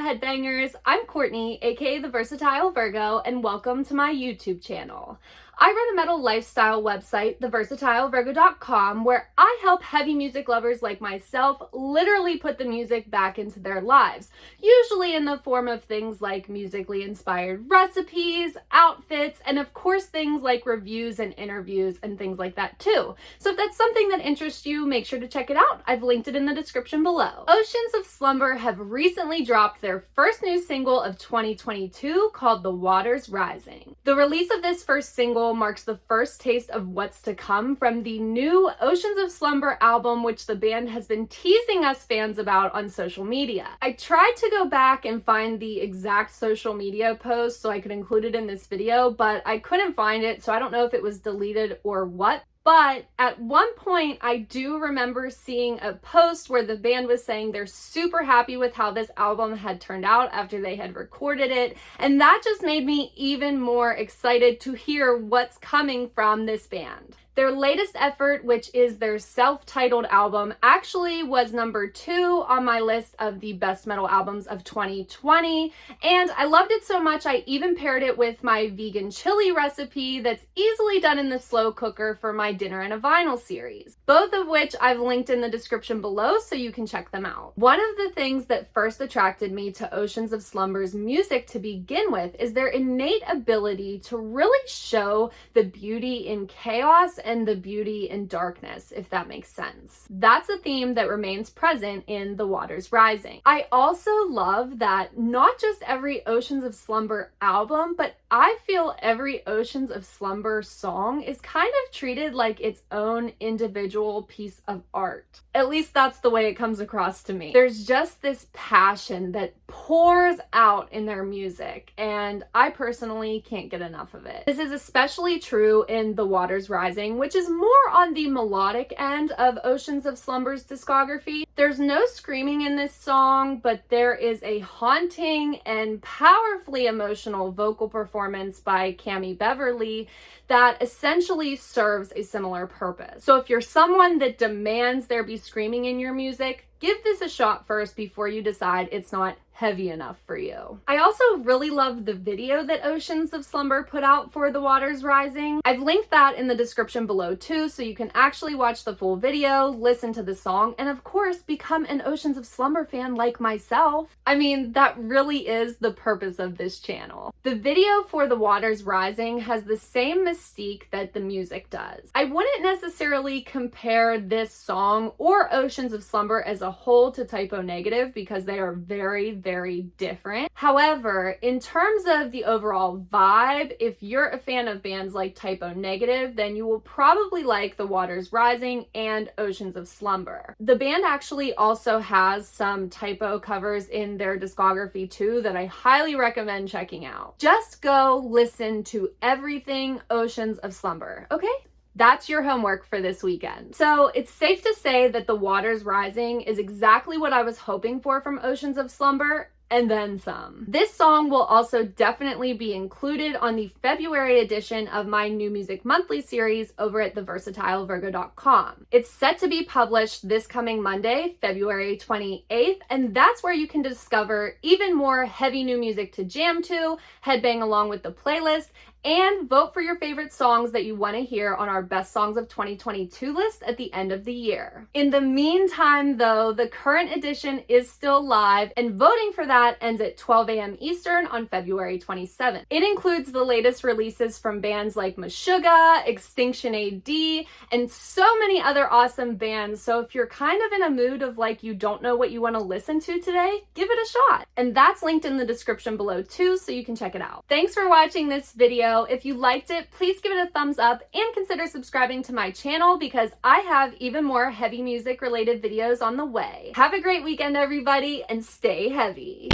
headbangers, I'm Courtney, aka the Versatile Virgo, and welcome to my YouTube channel. I run a metal lifestyle website, theversatilevirgo.com, where I help heavy music lovers like myself literally put the music back into their lives, usually in the form of things like musically inspired recipes, outfits, and of course things like reviews and interviews and things like that too. So if that's something that interests you, make sure to check it out. I've linked it in the description below. Oceans of Slumber have recently dropped their first new single of 2022 called The Water's Rising. The release of this first single marks the first taste of what's to come from the new Oceans of Slumber album, which the band has been teasing us fans about on social media. I tried to go back and find the exact social media post so I could include it in this video, but I couldn't find it, so I don't know if it was deleted or what. But at one point, I do remember seeing a post where the band was saying they're super happy with how this album had turned out after they had recorded it. And that just made me even more excited to hear what's coming from this band. Their latest effort, which is their self-titled album, actually was number 2 on my list of the best metal albums of 2020. And I loved it so much, I even paired it with my vegan chili recipe that's easily done in the slow cooker for my Dinner in a Vinyl series, both of which I've linked in the description below so you can check them out. One of the things that first attracted me to Oceans of Slumber's music to begin with is their innate ability to really show the beauty in chaos and the beauty in darkness, if that makes sense. That's a theme that remains present in The Water's Rising. I also love that not just every Oceans of Slumber album, but I feel every Oceans of Slumber song is kind of treated like its own individual piece of art. At least that's the way it comes across to me. There's just this passion that pours out in their music, and I personally can't get enough of it. This is especially true in The Water's Rising, which is more on the melodic end of Oceans of Slumber's discography. There's no screaming in this song, but there is a haunting and powerfully emotional vocal performance by Cami Beverly that essentially serves a similar purpose. So if you're someone that demands there be screaming in your music, give this a shot first before you decide it's not heavy enough for you. I also really love the video that Oceans of Slumber put out for The Water's Rising. I've linked that in the description below too, so you can actually watch the full video, listen to the song, and of course become an Oceans of Slumber fan like myself. I mean, that really is the purpose of this channel. The video for The Water's Rising has the same mystique that the music does. I wouldn't necessarily compare this song or Oceans of Slumber as a whole to Typo Negative because they are very different. However, in terms of the overall vibe, if you're a fan of bands like Typo Negative, then you will probably like The Water's Rising and Oceans of Slumber. The band actually also has some Typo covers in their discography too that I highly recommend checking out. Just go listen to everything Oceans of Slumber, okay? That's your homework for this weekend. So it's safe to say that The Water's Rising is exactly what I was hoping for from Oceans of Slumber, and then some. This song will also definitely be included on the February edition of my New Music Monthly series over at theversatilevirgo.com. It's set to be published this coming Monday, February 28th, and that's where you can discover even more heavy new music to jam to, headbang along with the playlist, and vote for your favorite songs that you want to hear on our Best Songs of 2022 list at the end of the year. In the meantime, though, the current edition is still live, and voting for that ends at 12 a.m. Eastern on February 27th. It includes the latest releases from bands like Meshuggah, Extinction AD, and so many other awesome bands, so if you're kind of in a mood of like you don't know what you want to listen to today, give it a shot. And that's linked in the description below too, so you can check it out. Thanks for watching this video. If you liked it, please give it a thumbs up and consider subscribing to my channel because I have even more heavy music related videos on the way. Have a great weekend, everybody, and stay heavy.